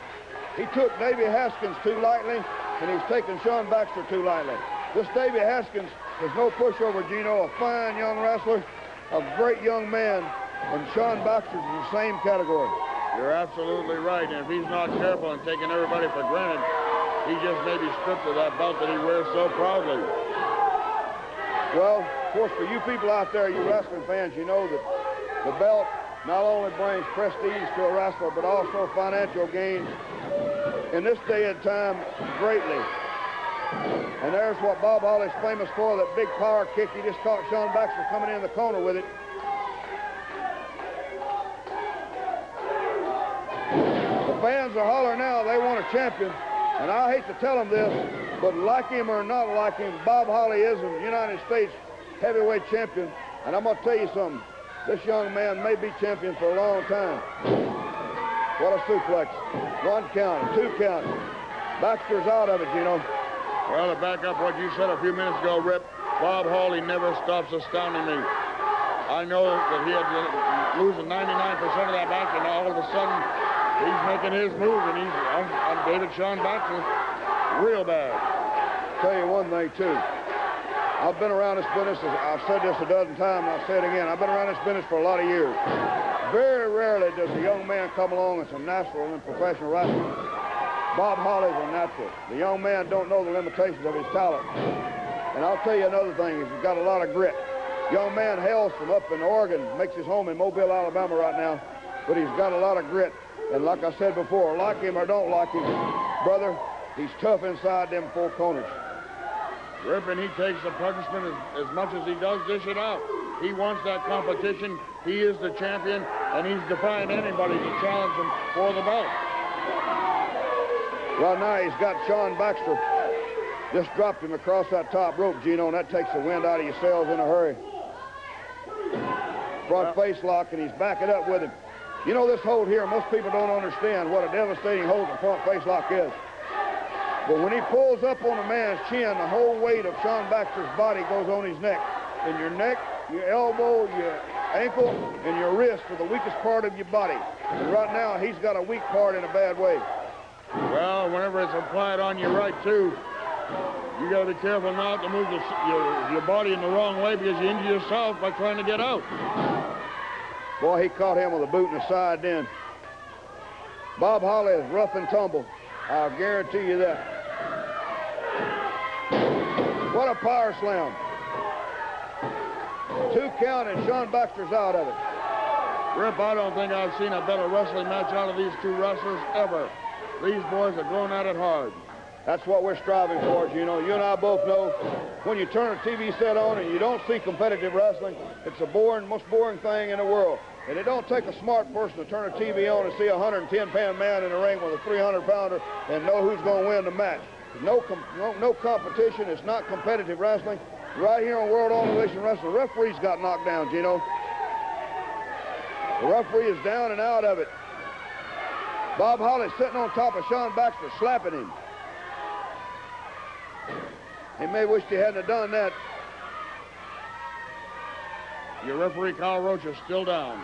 He took Davey Haskins too lightly, and he's taken Sean Baxter too lightly. This Davey Haskins is no pushover, Gino, a fine young wrestler, a great young man, and Sean Baxter's in the same category. You're absolutely right, and if he's not careful and taking everybody for granted, he just may be stripped of that belt that he wears so proudly. Well, of course, for you people out there, you wrestling fans, you know that the belt not only brings prestige to a wrestler, but also financial gains in this day and time greatly. And there's what Bob Holly's famous for, that big power kick. He just caught Sean Baxter coming in the corner with it. The fans are hollering now, they want a champion. And I hate to tell them this, but like him or not like him, Bob Holly is a United States heavyweight champion. And I'm going to tell you something. This young man may be champion for a long time. What a suplex. 1 count, 2 count. Baxter's out of it, Gino. Well, to back up what you said a few minutes ago, Rip, Bob Holly never stops astounding me. I know that he had to lose 99% of that match, and all of a sudden, he's making his move, and he's on David Sean Baxter real bad. Tell you one thing, too. I've been around this business, I've said this a dozen times, and I'll say it again. I've been around this business for a lot of years. Very rarely does a young man come along that's a natural in professional wrestling. Bob Holly's a natural. The young man don't know the limitations of his talent. And I'll tell you another thing, he's got a lot of grit. Young man hails from up in Oregon, makes his home in Mobile, Alabama right now, but he's got a lot of grit. And like I said before, like him or don't like him, brother, he's tough inside them 4 corners. Rip, and he takes the punishment as much as he does dish it out. He wants that competition. He is the champion, and he's defying anybody to challenge him for the belt. Right now, he's got Sean Baxter. Just dropped him across that top rope, Gino, and that takes the wind out of your sails in a hurry. Front face lock, and he's backing up with him. You know, this hold here, most people don't understand what a devastating hold the front face lock is. But when he pulls up on a man's chin, the whole weight of Sean Baxter's body goes on his neck. And your neck, your elbow, your ankle, and your wrist are the weakest part of your body. And right now, he's got a weak part in a bad way. Well, whenever it's applied on you right, too, you got to be careful not to move your body in the wrong way because you injure yourself by trying to get out. Boy, he caught him with a boot in the side then. Bob Holly is rough and tumble. I'll guarantee you that. What a power slam. 2 count and Sean Baxter's out of it. Rip, I don't think I've seen a better wrestling match out of these 2 wrestlers ever. These boys are going at it hard. That's what we're striving for. You know, you and I both know when you turn a TV set on and you don't see competitive wrestling, it's the most boring thing in the world. And it don't take a smart person to turn a TV on and see a 110-pound man in the ring with a 300-pounder and know who's going to win the match. No competition. It's not competitive wrestling. Right here on World Elevation Wrestling, the referee's got knocked down, Gino. The referee is down and out of it. Bob Holly sitting on top of Sean Baxter, slapping him. He may wish he hadn't have done that. Your referee, Kyle Roach, is still down.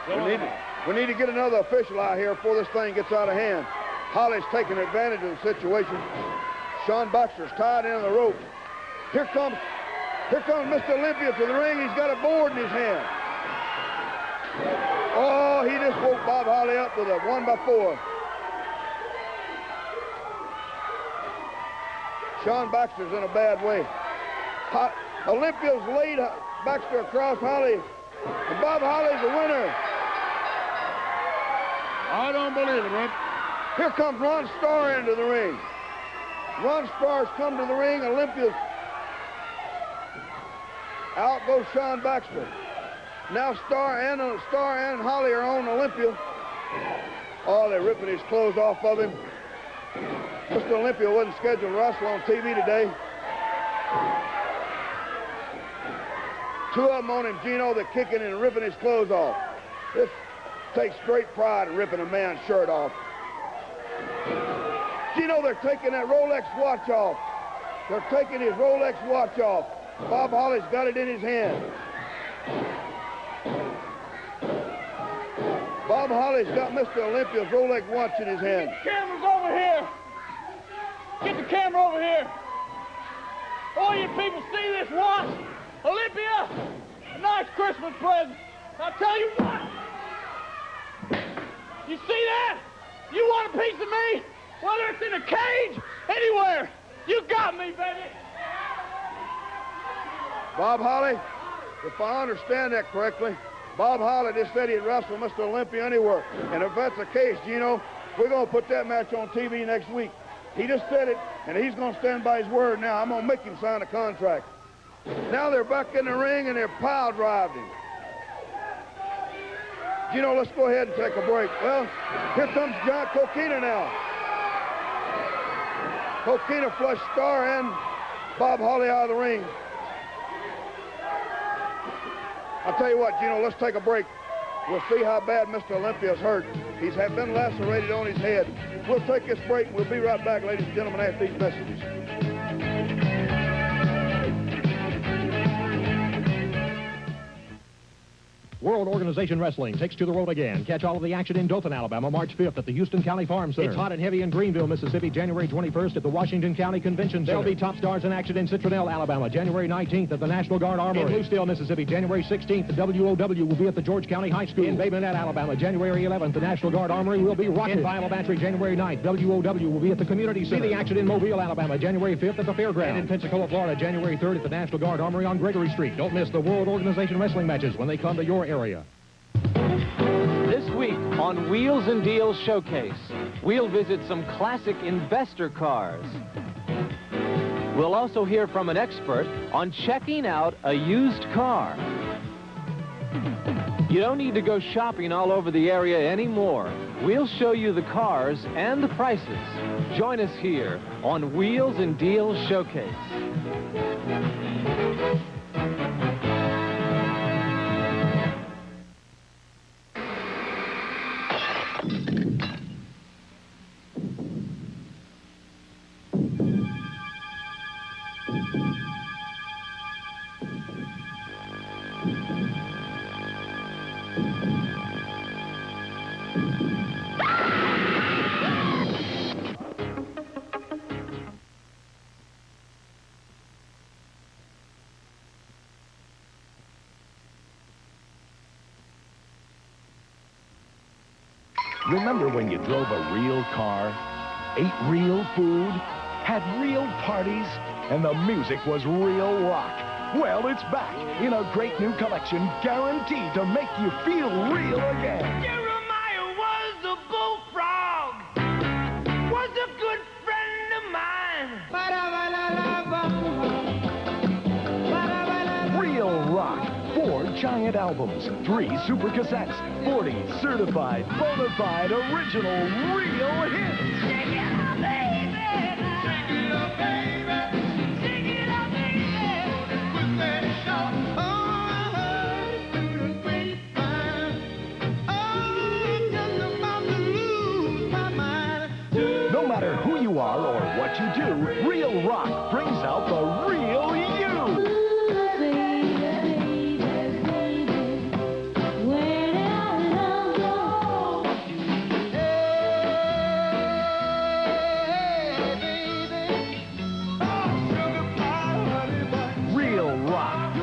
We need to get another official out here before this thing gets out of hand. Holly's taking advantage of the situation. Sean Baxter's tied into the rope. Here comes Mr. Olympia to the ring. He's got a board in his hand. Oh, he just woke Bob Holly up with a 1x4. Sean Baxter's in a bad way. Olympia's laid Baxter across Holly. And Bob Holly's the winner. I don't believe it, Rip. Here comes Ron Starr into the ring. Ron Starr's come to the ring. Olympia's out goes Sean Baxter. Now Starr and Holly are on Olympia. Oh, they're ripping his clothes off of him. Mr. Olympia wasn't scheduled to wrestle on TV today. Two of them on him, Gino, they're kicking and ripping his clothes off. This takes great pride in ripping a man's shirt off. Gino, they're taking that Rolex watch off. They're taking his Rolex watch off. Bob Holly's got it in his hand. Bob Holly's got Mr. Olympia's Rolex watch in his hand. Get the cameras over here. Get the camera over here. All you people see this watch? Olympia, a nice Christmas present. I'll tell you what. You see that? You want a piece of me? Whether it's in a cage, anywhere. You got me, baby. Bob Holly, if I understand that correctly, Bob Holly just said he'd wrestle Mr. Olympia anywhere. And if that's the case, Gino, we're going to put that match on TV next week. He just said it, and he's going to stand by his word now. I'm going to make him sign a contract. Now they're back in the ring, and they're pile driving him. Gino, let's go ahead and take a break. Well, here comes John Kokina now. Kokina flushed Starr and Bob Holly out of the ring. I'll tell you what, Gino, let's take a break. We'll see how bad Mr. Olympia's hurt. He's been lacerated on his head. We'll take this break, and we'll be right back, ladies and gentlemen, after these messages. World Organization Wrestling takes to the road again. Catch all of the action in Dothan, Alabama, March 5th at the Houston County Farm Center. It's hot and heavy in Greenville, Mississippi, January 21st at the Washington County Convention Center. There'll be top stars in action in Citronelle, Alabama, January 19th at the National Guard Armory. In Bluesteel, Mississippi, January 16th, the WOW will be at the George County High School. In Bay Minette, Alabama, January 11th, the National Guard Armory will be rocking. In Viola Battery, January 9th, WOW will be at the Community Center. See the action in Mobile, Alabama, January 5th at the Fairgrounds. And in Pensacola, Florida, January 3rd at the National Guard Armory on Gregory Street. Don't miss the World Organization Wrestling matches when they come to your area. This week on Wheels and Deals Showcase, we'll visit some classic investor cars. We'll also hear from an expert on checking out a used car. You don't need to go shopping all over the area anymore. We'll show you the cars and the prices. Join us here on Wheels and Deals Showcase. Remember when you drove a real car, ate real food, had real parties, and the music was real rock? Well, it's back in a great new collection guaranteed to make you feel real again. Jeremiah was a bullfrog, was a good friend of mine. Real rock. 4 giant albums, 3 super cassettes, 40 certified, bona fide, original, real hits. Sing it up, baby. Sing it up, baby. Sing it up, baby. With that shout, through the grapevine. Just about to lose my mind. No matter who you are or what you do, real rock brings out the real you.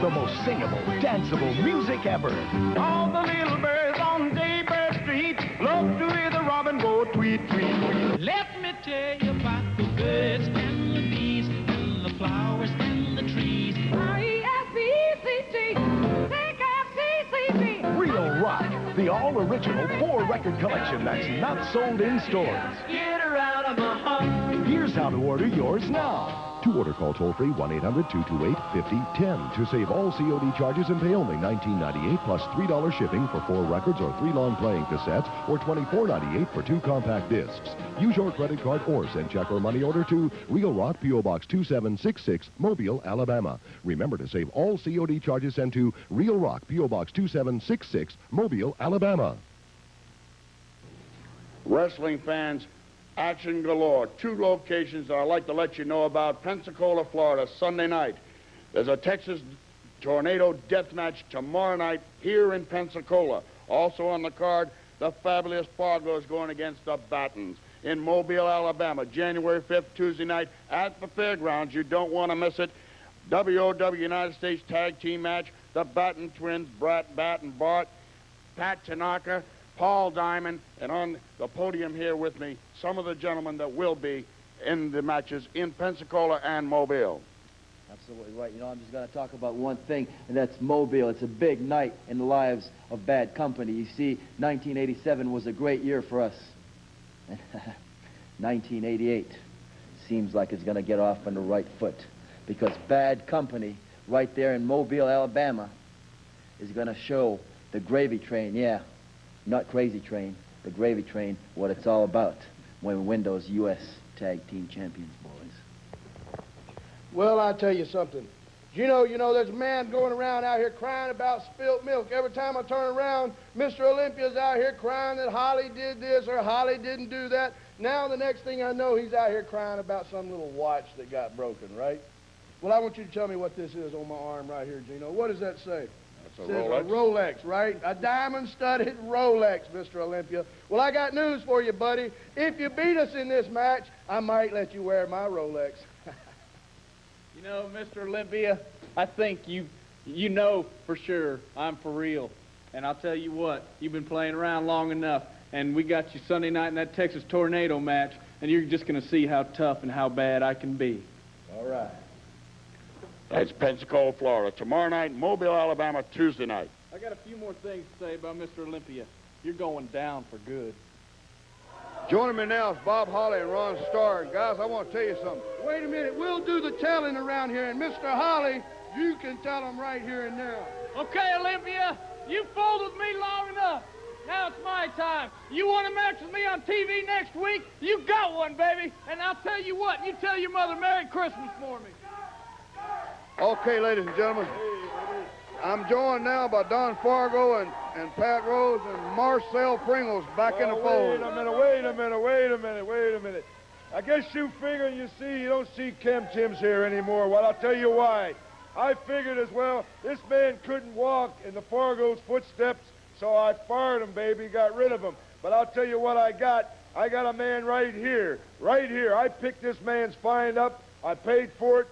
The most singable, danceable music ever. All the little birds on Daybird Street love to hear the robin go tweet, tweet, tweet. Let me tell you about the birds and the bees and the flowers and the trees. R-E-S-P-E-C-T. the all-original 4-record collection that's not sold in stores. Get her out of my heart. Here's how to order yours now. To order, call toll-free 1-800-228-5010 to save all COD charges and pay only $19.98 plus $3 shipping for 4 records or 3 long-playing cassettes or $24.98 for 2 compact discs. Use your credit card or send check or money order to Real Rock, P.O. Box 2766, Mobile, Alabama. Remember to save all COD charges, send to Real Rock, P.O. Box 2766, Mobile, Alabama. Wrestling fans, action galore. 2 locations that I'd like to let you know about. Pensacola, Florida, Sunday night. There's a Texas Tornado Death Match tomorrow night here in Pensacola. Also on the card, the fabulous Fargos going against the Battens in Mobile, Alabama, January 5th, Tuesday night at the fairgrounds. You don't want to miss it. WOW United States Tag Team Match, the Batten twins, Batten, Bart, Pat Tanaka, Paul Diamond, and on the podium here with me, some of the gentlemen that will be in the matches in Pensacola and Mobile. Absolutely right. You know, I'm just going to talk about one thing, and that's Mobile. It's a big night in the lives of Bad Company. You see, 1987 was a great year for us. 1988 seems like it's going to get off on the right foot, because Bad Company right there in Mobile, Alabama, is going to show the gravy train, yeah, not Crazy Train, the gravy train, what it's all about when we win those U.S. Tag Team Champions, boys. Well, I'll tell you something. You know, there's a man going around out here crying about spilt milk. Every time I turn around, Mr. Olympia's out here crying that Holly did this or Holly didn't do that. Now the next thing I know, he's out here crying about some little watch that got broken, right? Well, I want you to tell me what this is on my arm right here, Gino. What does that say? That's a Says Rolex. a Rolex, right? A diamond-studded Rolex, Mr. Olympia. Well, I got news for you, buddy. If you beat us in this match, I might let you wear my Rolex. You know, Mr. Olympia, I think you know for sure I'm for real. And I'll tell you what, you've been playing around long enough, and we got you Sunday night in that Texas Tornado match, and you're just going to see how tough and how bad I can be. All right. That's Pensacola, Florida. Tomorrow night, Mobile, Alabama, Tuesday night. I got a few more things to say about Mr. Olympia. You're going down for good. Joining me now is Bob Holly and Ron Starr. And guys, I want to tell you something. Wait a minute. We'll do the telling around here, and Mr. Holly, you can tell them right here and now. Okay, Olympia, you fooled with me long enough. Now it's my time. You want to match with me on TV next week? You got one, baby. And I'll tell you what, you tell your mother Merry Christmas for me. Okay, ladies and gentlemen, I'm joined now by Don Fargo and Pat Rose and Marcel Pringle's back in the fold. Wait a minute. I guess you figure you don't see Chem Tims here anymore. Well, I'll tell you why. I figured as well, this man couldn't walk in the Fargo's footsteps, so I fired him, baby, got rid of him. But I'll tell you what I got. I got a man right here. I picked this man's find up. I paid for it.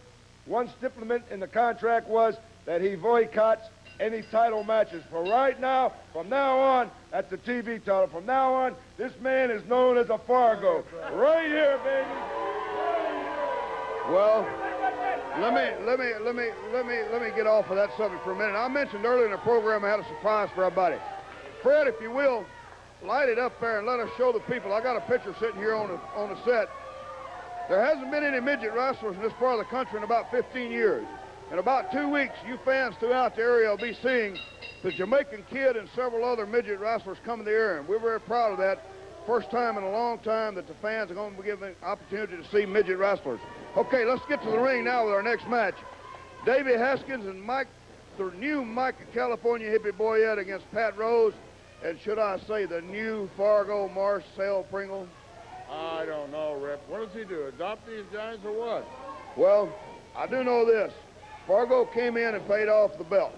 One stipulation in the contract was that he boycotts any title matches. From now on, that's the TV title. From now on, this man is known as a Fargo. Right here, baby. Well, let me get off of that subject for a minute. I mentioned earlier in the program I had a surprise for everybody. Fred, if you will, light it up there and let us show the people. I got a picture sitting here on the set. There hasn't been any midget wrestlers in this part of the country in about 15 years. In about 2 weeks, you fans throughout the area will be seeing the Jamaican Kid and several other midget wrestlers come in the area, and we're very proud of that. First time in a long time that the fans are going to be given the opportunity to see midget wrestlers. Okay, let's get to the ring now with our next match. Davey Haskins and the new California hippie Boyette against Pat Rose, and should I say the new Fargo Marcel Pringle. I don't know, Rip. What does he do? Adopt these guys or what? Well, I do know this. Fargo came in and paid off the belt.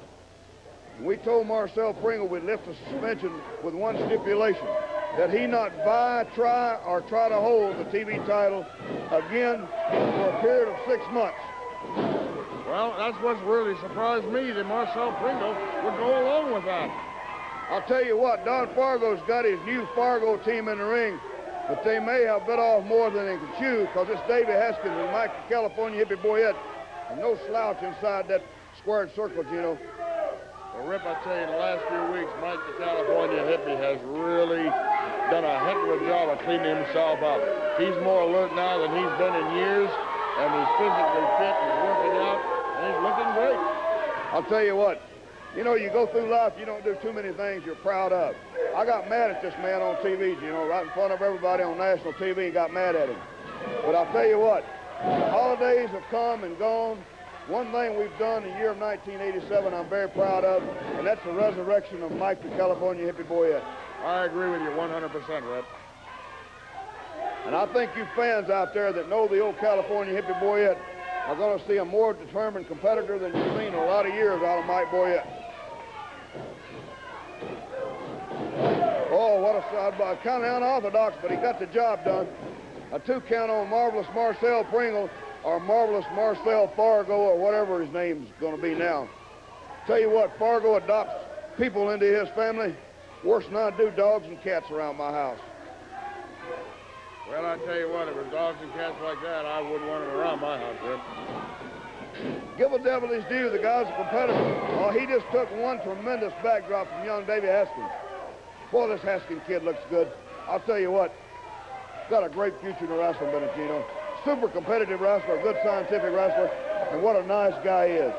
We told Marcel Pringle we'd lift the suspension with one stipulation, that he not try to hold the TV title again for a period of 6 months. Well, that's what's really surprised me, that Marcel Pringle would go along with that. I'll tell you what, Don Fargo's got his new Fargo team in the ring, but they may have bit off more than they can chew, because it's Davey Haskins and California hippie Boyette, and no slouch inside that squared circle, Gino. Well, Rip, I tell you, in the last few weeks, Mike the California hippie has really done a heck of a job of cleaning himself up. He's more alert now than he's been in years, and he's physically fit, he's working out, and he's looking great. I'll tell you what, you know, you go through life, you don't do too many things you're proud of. I got mad at this man on TV, you know, right in front of everybody on national TV, and got mad at him. But I'll tell you what, the holidays have come and gone. One thing we've done in the year of 1987 I'm very proud of, and that's the resurrection of Mike the California hippie Boyette. I agree with you 100%, Rip. And I think you fans out there that know the old California hippie Boyette are going to see a more determined competitor than you've seen in a lot of years out of Mike Boyette. Oh, what a side, kind of unorthodox, but he got the job done. A 2 count on Marvelous Marcel Pringle, or Marvelous Marcel Fargo, or whatever his name's going to be now. Tell you what, Fargo adopts people into his family worse than I do dogs and cats around my house. Well, I tell you what, if there's dogs and cats like that, I wouldn't want them around my house, Rip. Give a devil his due, the guy's a competitor. Oh, he just took one tremendous backdrop from young Davy Haskins. Boy, this Haskins kid looks good. I'll tell you what, got a great future in the wrestling business, you know. Super competitive wrestler, a good scientific wrestler, and what a nice guy he is.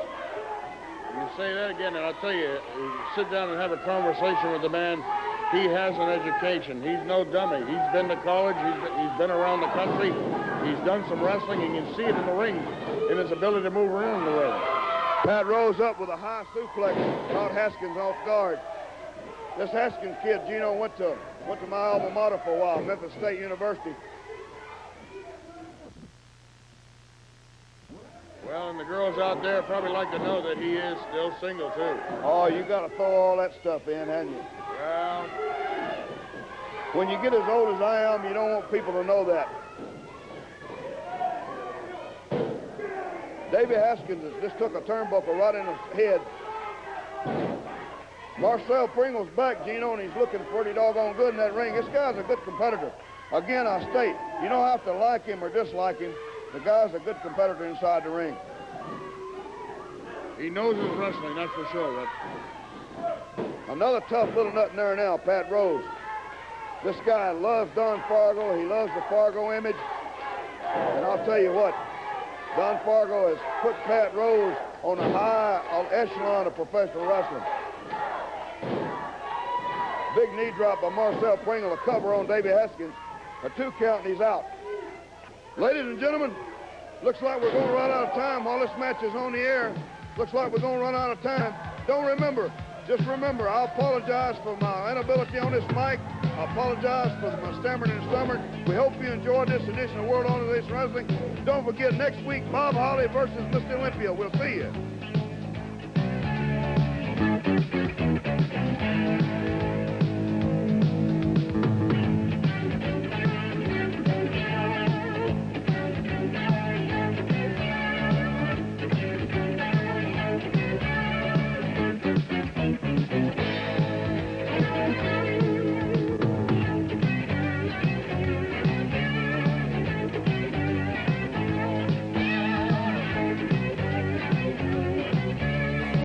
You say that again, and I'll tell you, you sit down and have a conversation with the man, he has an education. He's no dummy. He's been to college, he's been around the country, he's done some wrestling, and you can see it in the ring, in his ability to move around the ring. Pat Rose up with a high suplex, caught Haskins off guard. This Haskins kid, Gino, went to my alma mater for a while, Memphis State University. Well, and the girls out there probably like to know that he is still single, too. Oh, you got to throw all that stuff in, haven't you? Well, when you get as old as I am, you don't want people to know that. Davy Haskins just took a turnbuckle right in his head. Marcel Pringle's back, Gino, and he's looking pretty doggone good in that ring. This guy's a good competitor. Again, I state, you don't have to like him or dislike him. The guy's a good competitor inside the ring. He knows his wrestling, that's for sure, Rip. Another tough little nut in there now, Pat Rose. This guy loves Don Fargo. He loves the Fargo image. And I'll tell you what, Don Fargo has put Pat Rose on a high echelon of professional wrestling. Big knee drop by Marcel Pringle, a cover on Davy Haskins. A 2 count and he's out. Ladies and gentlemen, looks like we're going to run out of time while this match is on the air. Looks like we're going to run out of time. Just remember, I apologize for my inability on this mic. I apologize for my stammering and stummering. We hope you enjoyed this edition of World Organization Wrestling. Don't forget, next week, Bob Holly versus Mr. Olympia. We'll see you.